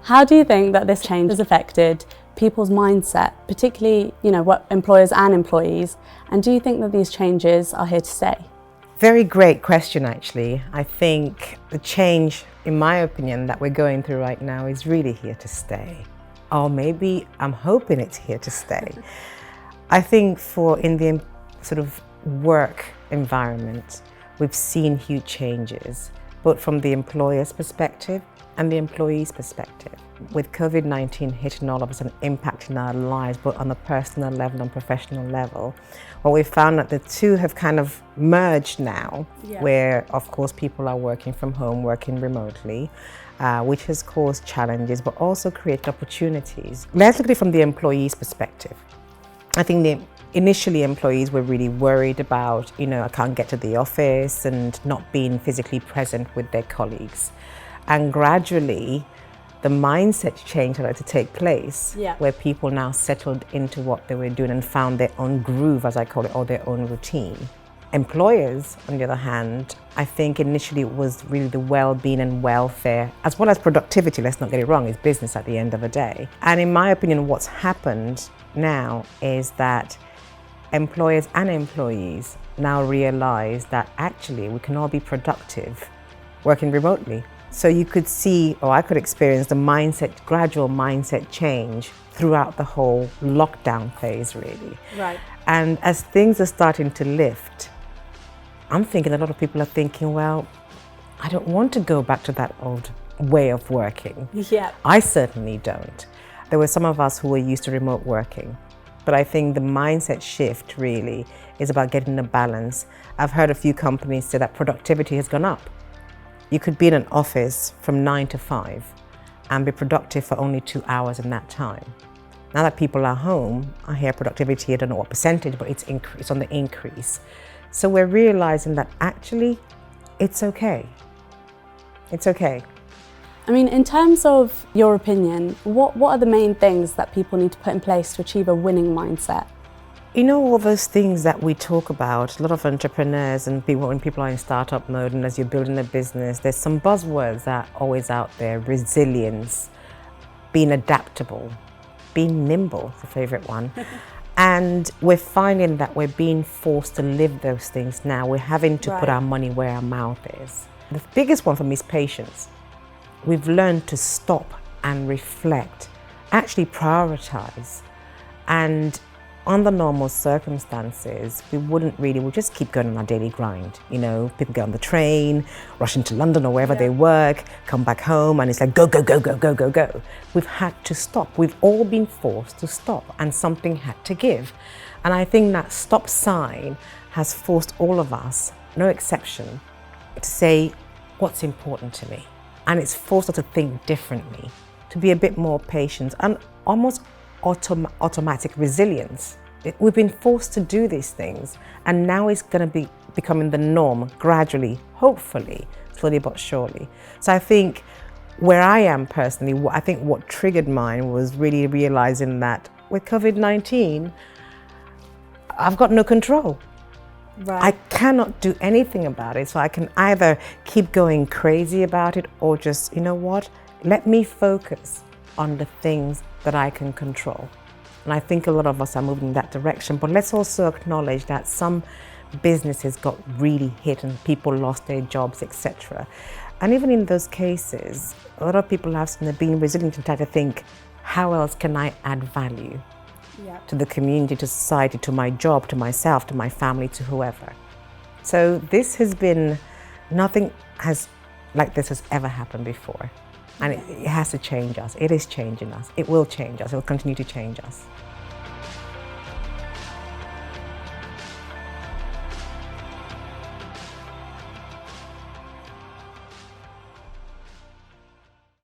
How do you think that this change has affected people's mindset, particularly, what employers and employees? And do you think that these changes are here to stay? Very great question, actually. I think the change, in my opinion, that we're going through right now is really here to stay. Or maybe I'm hoping it's here to stay. I think in the sort of work environment, we've seen huge changes, both from the employer's perspective and the employee's perspective. With COVID-19 hitting all of us and impacting our lives, both on a personal level and professional level, what we found that the two have kind of merged now, where of course people are working from home, working remotely, which has caused challenges, but also created opportunities. Let's look at it from the employee's perspective. I think initially employees were really worried about, I can't get to the office and not being physically present with their colleagues. And gradually, the mindset change had to take place, where people now settled into what they were doing and found their own groove, as I call it, or their own routine. Employers, on the other hand, I think initially it was really the well-being and welfare, as well as productivity, let's not get it wrong, it's business at the end of the day. And in my opinion, what's happened now is that employers and employees now realize that actually we can all be productive working remotely. So you could see, or I could experience the gradual mindset change throughout the whole lockdown phase, really. Right. And as things are starting to lift, I'm thinking a lot of people are thinking, well, I don't want to go back to that old way of working. Yeah. I certainly don't. There were some of us who were used to remote working, but I think the mindset shift really is about getting a balance. I've heard a few companies say that productivity has gone up. You could be in an office from 9 to 5 and be productive for only 2 hours in that time. Now that people are home, I hear productivity, I don't know what percentage, but it's on the increase. So we're realizing that actually it's okay. It's okay. I mean, in terms of your opinion, what are the main things that people need to put in place to achieve a winning mindset? All those things that we talk about, a lot of entrepreneurs and people, when people are in startup mode and as you're building a business, there's some buzzwords that are always out there: resilience, being adaptable, being nimble, is a favorite one. And we're finding that we're being forced to live those things now. We're having to put our money where our mouth is. The biggest one for me is patience. We've learned to stop and reflect, actually prioritize. And under normal circumstances, we'll just keep going on our daily grind. People get on the train, rush into London or wherever they work, come back home, and it's like go, go, go, go, go, go, go. We've had to stop. We've all been forced to stop, and something had to give. And I think that stop sign has forced all of us, no exception, to say what's important to me. And it's forced us to think differently, to be a bit more patient and almost automatic resilience. We've been forced to do these things, and now it's going to be becoming the norm gradually, hopefully, slowly but surely. So I think where I am personally, I think what triggered mine was really realizing that with COVID-19, I've got no control. Right. I cannot do anything about it, so I can either keep going crazy about it or just, let me focus on the things that I can control. And I think a lot of us are moving in that direction, but let's also acknowledge that some businesses got really hit and people lost their jobs, etc. And even in those cases, a lot of people have been resilient and try to think, how else can I add value to the community, to society, to my job, to myself, to my family, to whoever. So this has been, nothing like this has ever happened before. And it has to change us. It is changing us. It will change us. It will continue to change us.